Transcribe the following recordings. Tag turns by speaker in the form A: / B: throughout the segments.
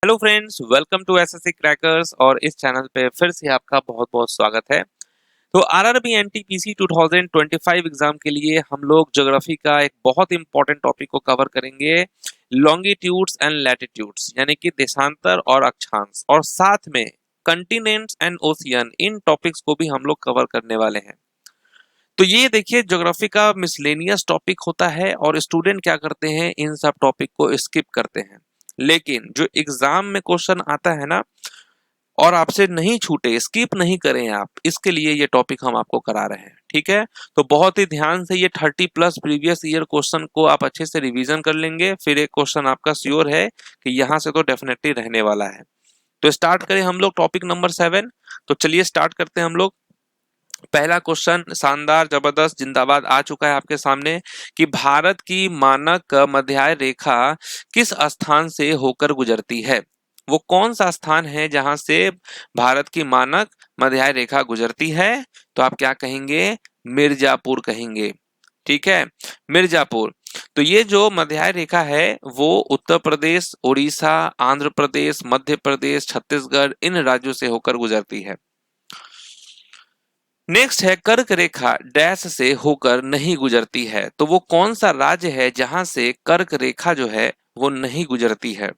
A: Hello friends, welcome to SSC crackers. और इस channel पे फिर से आपका बहुत बहुत स्वागत है। तो आरआरबी एनटीपीसी 2025 एग्जाम के लिए हम लोग ज्योग्राफी का एक बहुत इंपॉर्टेंट टॉपिक को कवर करेंगे, लॉन्गिट्यूड्स एंड लैटिट्यूड्स, यानी कि देशांतर और अक्षांश, और साथ में continents and ocean, in topics को भी हम लोग कवर करने वाले हैं। तो ये देखिए, ज्योग्राफी का मिसलेनियस टॉपिक होता है और स्टूडेंट क्या करते हैं, इन सब टॉपिक को स्किप करते हैं। लेकिन जो एग्जाम में क्वेश्चन आता है ना, और आपसे नहीं छूटे, स्किप नहीं करें आप, इसके लिए ये टॉपिक हम आपको करा रहे हैं। ठीक है, तो बहुत ही ध्यान से ये 30 प्लस प्रीवियस ईयर क्वेश्चन को आप अच्छे से रिवीजन कर लेंगे। फिर एक क्वेश्चन आपका श्योर है कि यहाँ से तो डेफिनेटली रहने वाला है। तो स्टार्ट करें हम लोग टॉपिक नंबर 7। तो चलिए स्टार्ट करते हैं हम लोग। पहला क्वेश्चन शानदार, जबरदस्त, जिंदाबाद आ चुका है आपके सामने कि भारत की मानक मध्य रेखा किस स्थान से होकर गुजरती है। वो कौन सा स्थान है जहां से भारत की मानक मध्य रेखा गुजरती है? तो आप क्या कहेंगे? मिर्जापुर कहेंगे। ठीक है, मिर्जापुर। तो ये जो मध्य रेखा है वो उत्तर प्रदेश, उड़ीसा, आंध्र प्रदेश, मध्य प्रदेश, छत्तीसगढ़, इन राज्यों से होकर गुजरती है। नेक्स्ट है, कर्क रेखा डैश से होकर नहीं गुजरती है। तो वो कौन सा राज्य है जहां से कर्क रेखा जो है वो नहीं गुजरती है?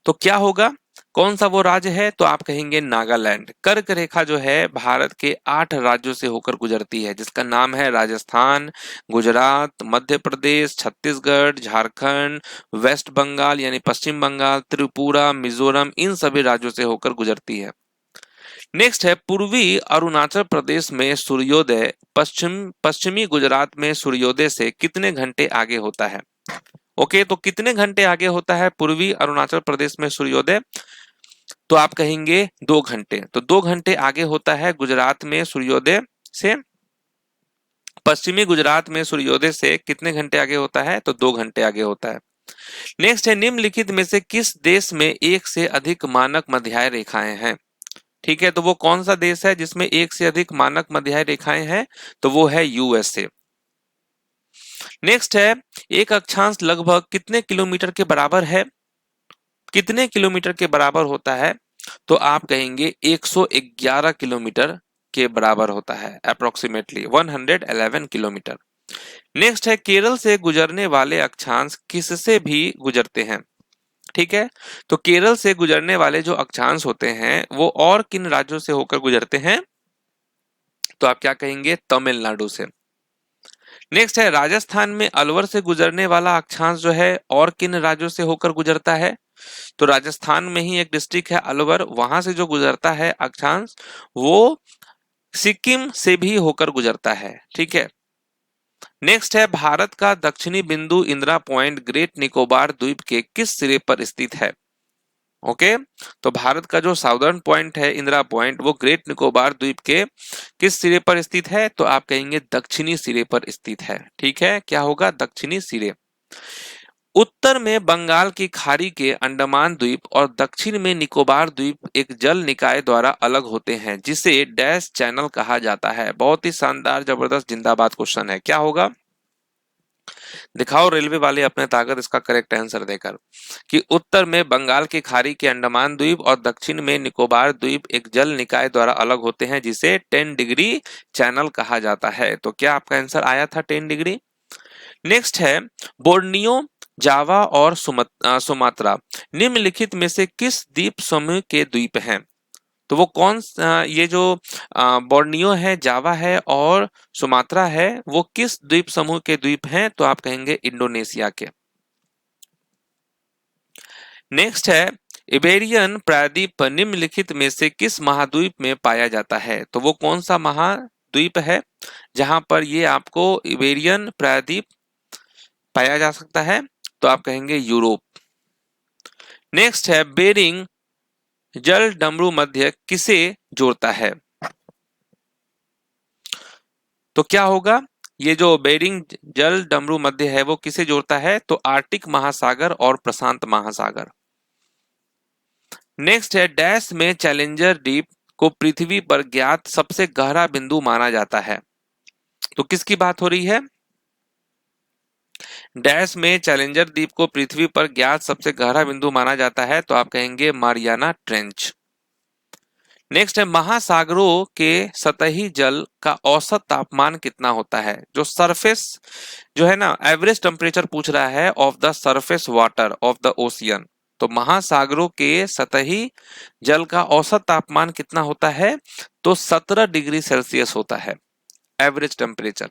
A: तो क्या होगा, कौन सा वो राज्य है? तो आप कहेंगे नागालैंड। कर्क रेखा जो है भारत के 8 राज्यों से होकर गुजरती है, जिसका नाम है राजस्थान, गुजरात, मध्य प्रदेश, छत्तीसगढ़, झारखंड, वेस्ट बंगाल यानी पश्चिम बंगाल, त्रिपुरा, मिजोरम, इन सभी राज्यों से होकर गुजरती है। नेक्स्ट है, पूर्वी अरुणाचल प्रदेश में सूर्योदय पश्चिमी गुजरात में सूर्योदय से कितने घंटे आगे होता है? ओके, तो कितने घंटे आगे होता है पूर्वी अरुणाचल प्रदेश में सूर्योदय? तो आप कहेंगे 2 घंटे। तो 2 घंटे आगे होता है गुजरात में सूर्योदय से। पश्चिमी गुजरात में सूर्योदय से कितने घंटे आगे होता है? तो 2 घंटे आगे होता है। नेक्स्ट है, निम्नलिखित में से किस देश में एक से अधिक मानक मध्य रेखाएं हैं? ठीक है, तो वो कौन सा देश है जिसमें एक से अधिक मानक मध्य रेखाएं हैं? तो वो है यूएसए। नेक्स्ट है, एक अक्षांश लगभग कितने किलोमीटर के बराबर है? कितने किलोमीटर के बराबर होता है? तो आप कहेंगे 111 किलोमीटर के बराबर होता है, अप्रोक्सीमेटली 111 किलोमीटर। नेक्स्ट है, केरल से गुजरने वाले अक्षांश किससे भी गुजरते हैं? ठीक है, तो केरल से गुजरने वाले जो अक्षांश होते हैं वो और किन राज्यों से होकर गुजरते हैं? तो आप क्या कहेंगे? तमिलनाडु से। नेक्स्ट है, राजस्थान में अलवर से गुजरने वाला अक्षांश जो है और किन राज्यों से होकर गुजरता है? तो राजस्थान में ही एक डिस्ट्रिक्ट है अलवर, वहां से जो गुजरता है अक्षांश वो सिक्किम से भी होकर गुजरता है। ठीक है। नेक्स्ट है, भारत का दक्षिणी बिंदु इंदिरा पॉइंट ग्रेट निकोबार द्वीप के किस सिरे पर स्थित है? ओके, तो भारत का जो साउदर्न पॉइंट है इंदिरा पॉइंट, वो ग्रेट निकोबार द्वीप के किस सिरे पर स्थित है? तो आप कहेंगे दक्षिणी सिरे पर स्थित है। ठीक है, क्या होगा? दक्षिणी सिरे। उत्तर में बंगाल की खाड़ी के अंडमान द्वीप और दक्षिण में निकोबार द्वीप एक जल निकाय द्वारा अलग होते हैं, जिसे डैश चैनल कहा जाता है। बहुत ही शानदार, जबरदस्त, जिंदाबाद क्वेश्चन है। क्या होगा? दिखाओ रेलवे वाले अपने ताकत इसका करेक्ट आंसर देकर कि उत्तर में बंगाल की खाड़ी के अंडमान द्वीप और दक्षिण में निकोबार द्वीप एक जल निकाय द्वारा अलग होते हैं, जिसे 10 डिग्री चैनल कहा जाता है। तो क्या आपका आंसर आया था 10 डिग्री? नेक्स्ट है, बोर्नियो, जावा और सुमात्रा निम्नलिखित में से किस द्वीप समूह के द्वीप हैं? तो वो ये जो बोर्नियो है, जावा है और सुमात्रा है, वो किस द्वीप समूह के द्वीप हैं? तो आप कहेंगे इंडोनेशिया के। नेक्स्ट है, इबेरियन प्रायद्वीप निम्नलिखित में से किस महाद्वीप में पाया जाता है? तो वो कौन सा महाद्वीप है जहां पर ये आपको इबेरियन प्रायद्वीप पाया जा सकता है? तो आप कहेंगे यूरोप। नेक्स्ट है, बेरिंग जल डमरू मध्य किसे जोड़ता है? तो क्या होगा? ये जो बेरिंग जल डमरू मध्य है वो किसे जोड़ता है? तो आर्कटिक महासागर और प्रशांत महासागर। नेक्स्ट है, डैश में चैलेंजर डीप को पृथ्वी पर ज्ञात सबसे गहरा बिंदु माना जाता है। तो किसकी बात हो रही है? डैश में चैलेंजर द्वीप को पृथ्वी पर ज्ञात सबसे गहरा बिंदु माना जाता है, तो आप कहेंगे मारियाना ट्रेंच। नेक्स्ट है महासागरों के सतही जल का औसत तापमान कितना होता है। जो सरफेस जो है ना, एवरेज टेम्परेचर पूछ रहा है of the surface water of the ocean. तो महासागरों के सतही जल का औसत तापमान कितना होता है, तो 17 डिग्री सेल्सियस होता है एवरेज टेम्परेचर।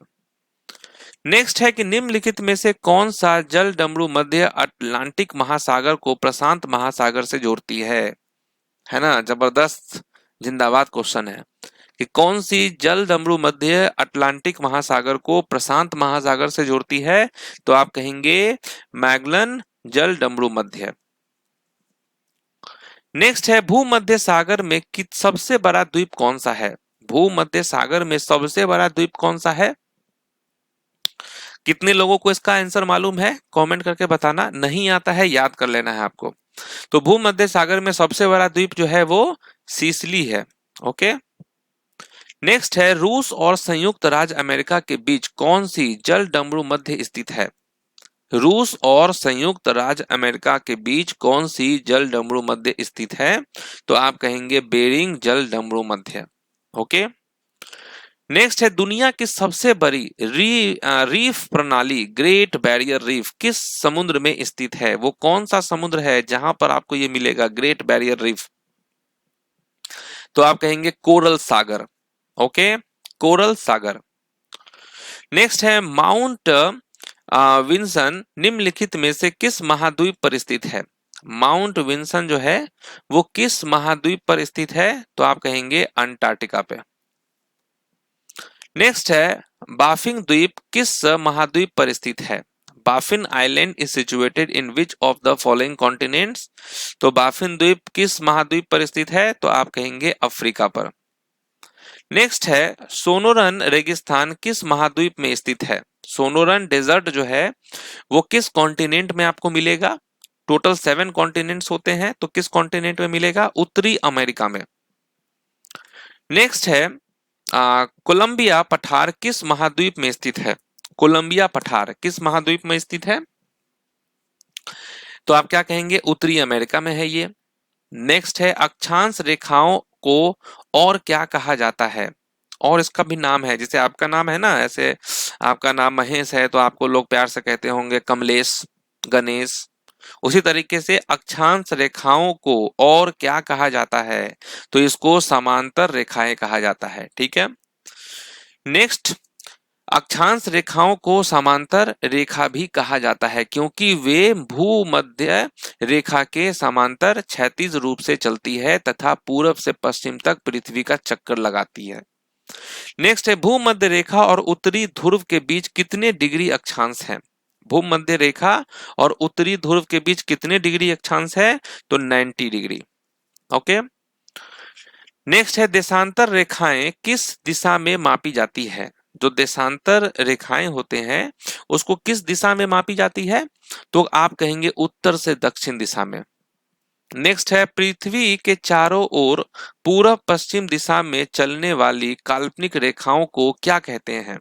A: नेक्स्ट है कि निम्नलिखित में से कौन सा जल डमरू मध्य अटलांटिक महासागर को प्रशांत महासागर से जोड़ती है ना, जबरदस्त जिंदाबाद क्वेश्चन है कि कौन सी जल डमरू मध्य अटलांटिक महासागर को प्रशांत महासागर से जोड़ती है, तो आप कहेंगे मैगलन जल डमरू मध्य। नेक्स्ट है भूमध्य सागर में सबसे बड़ा द्वीप कौन सा है। भूमध्य सागर में सबसे बड़ा द्वीप कौन सा है। कितने लोगों को इसका आंसर मालूम है, कमेंट करके बताना। नहीं आता है याद कर लेना है आपको। तो भूमध्य सागर में सबसे बड़ा द्वीप जो है वो सिसिली है। ओके। नेक्स्ट है रूस और संयुक्त राज्य अमेरिका के बीच कौन सी जल डमरू मध्य स्थित है। रूस और संयुक्त राज्य अमेरिका के बीच कौन सी जल डमरू मध्य स्थित है, तो आप कहेंगे बेरिंग जल डमरू मध्य। ओके। नेक्स्ट है दुनिया की सबसे बड़ी रीफ प्रणाली ग्रेट बैरियर रीफ किस समुद्र में स्थित है। वो कौन सा समुद्र है जहां पर आपको ये मिलेगा ग्रेट बैरियर रीफ, तो आप कहेंगे कोरल सागर। ओके, कोरल सागर। नेक्स्ट है माउंट विंसन निम्नलिखित में से किस महाद्वीप पर स्थित है। माउंट विंसन जो है वो किस महाद्वीप पर स्थित है, तो आप कहेंगे अंटार्कटिका पे। नेक्स्ट है बाफिन द्वीप किस महाद्वीप पर स्थित है। Baffin Island is situated in which of the following continents, तो बाफिन द्वीप किस महाद्वीप पर स्थित है, तो आप कहेंगे अफ्रीका पर। नेक्स्ट है सोनोरन रेगिस्तान किस महाद्वीप में स्थित है। सोनोरन डेजर्ट जो है वो किस कॉन्टिनेंट में आपको मिलेगा। टोटल 7 कॉन्टिनेंट्स होते हैं, तो किस कॉन्टिनेंट में मिलेगा, उत्तरी अमेरिका में। नेक्स्ट है कोलंबिया पठार किस महाद्वीप में स्थित है। कोलंबिया पठार किस महाद्वीप में स्थित है, तो आप क्या कहेंगे, उत्तरी अमेरिका में है ये। नेक्स्ट है अक्षांश रेखाओं को और क्या कहा जाता है, और इसका भी नाम है। जैसे आपका नाम है ना, ऐसे आपका नाम महेश है तो आपको लोग प्यार से कहते होंगे कमलेश, गणेश। उसी तरीके से अक्षांश रेखाओं को और क्या कहा जाता है, तो इसको समांतर रेखाएं कहा जाता है। ठीक है। नेक्स्ट अक्षांश रेखाओं को समांतर रेखा भी कहा जाता है क्योंकि वे भूमध्य रेखा के समांतर क्षैतिज रूप से चलती है तथा पूरब से पश्चिम तक पृथ्वी का चक्कर लगाती है। नेक्स्ट है भूमध्य रेखा और उत्तरी ध्रुव के बीच कितने डिग्री अक्षांश है। भूमध्य रेखा और उत्तरी ध्रुव के बीच कितने डिग्री अक्षांश है, तो 90 डिग्री। ओके। नेक्स्ट है देशांतर रेखाएं किस दिशा में मापी जाती है। जो देशांतर रेखाएं होते हैं उसको किस दिशा में मापी जाती है, तो आप कहेंगे उत्तर से दक्षिण दिशा में। नेक्स्ट है पृथ्वी के चारों ओर पूर्व पश्चिम दिशा में चलने वाली काल्पनिक रेखाओं को क्या कहते हैं।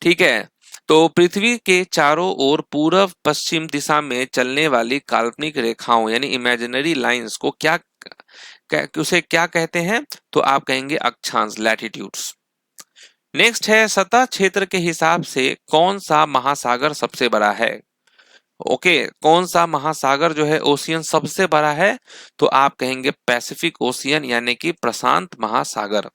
A: ठीक है, तो पृथ्वी के चारों ओर पूर्व पश्चिम दिशा में चलने वाली काल्पनिक रेखाओं यानी इमेजिनरी लाइंस को उसे क्या कहते हैं, तो आप कहेंगे अक्षांश, लैटिट्यूड्स। नेक्स्ट है सतह क्षेत्र के हिसाब से कौन सा महासागर सबसे बड़ा है। ओके, कौन सा महासागर जो है ओशियन सबसे बड़ा है, तो आप कहेंगे पैसिफिक ओशियन यानी कि प्रशांत महासागर।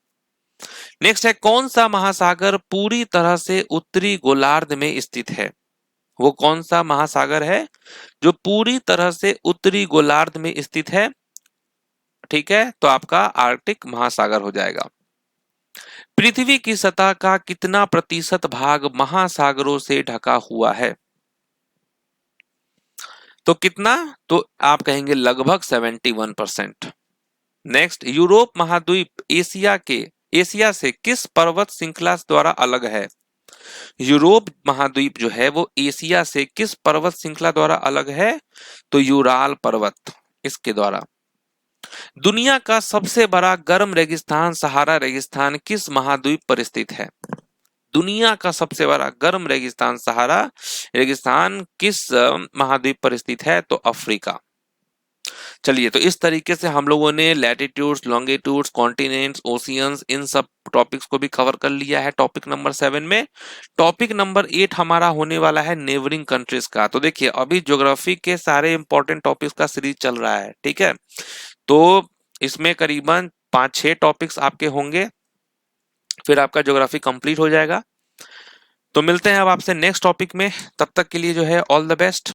A: नेक्स्ट है कौन सा महासागर पूरी तरह से उत्तरी गोलार्ध में स्थित है। वो कौन सा महासागर है जो पूरी तरह से उत्तरी गोलार्ध में स्थित है। ठीक है, तो आपका आर्कटिक महासागर हो जाएगा। पृथ्वी की सतह का कितना प्रतिशत भाग महासागरों से ढका हुआ है, तो कितना, तो आप कहेंगे लगभग 71%। नेक्स्ट यूरोप महाद्वीप एशिया से किस पर्वत श्रृंखला द्वारा अलग है। यूरोप महाद्वीप जो है वो एशिया से किस पर्वत श्रृंखला द्वारा अलग है, तो यूराल पर्वत, इसके द्वारा। दुनिया का सबसे बड़ा गर्म रेगिस्तान सहारा रेगिस्तान किस महाद्वीप पर स्थित है। दुनिया का सबसे बड़ा गर्म रेगिस्तान सहारा रेगिस्तान किस महाद्वीप पर स्थित है? तो अफ्रीका। चलिए, तो इस तरीके से हम लोगों ने लैटिट्यूड्स, लॉन्गिट्यूड्स, कॉन्टिनेंट्स, ओशियंस, इन सब टॉपिक्स को भी कवर कर लिया है टॉपिक नंबर 7 में। टॉपिक नंबर 8 हमारा होने वाला है नेबरिंग कंट्रीज का। तो देखिए, अभी ज्योग्राफी के सारे इंपॉर्टेंट टॉपिक्स का सीरीज चल रहा है, ठीक है। तो इसमें करीबन 5-6 टॉपिक्स आपके होंगे, फिर आपका ज्योग्राफी कंप्लीट हो जाएगा। तो मिलते हैं अब आपसे नेक्स्ट टॉपिक में, तब तक के लिए जो है ऑल द बेस्ट।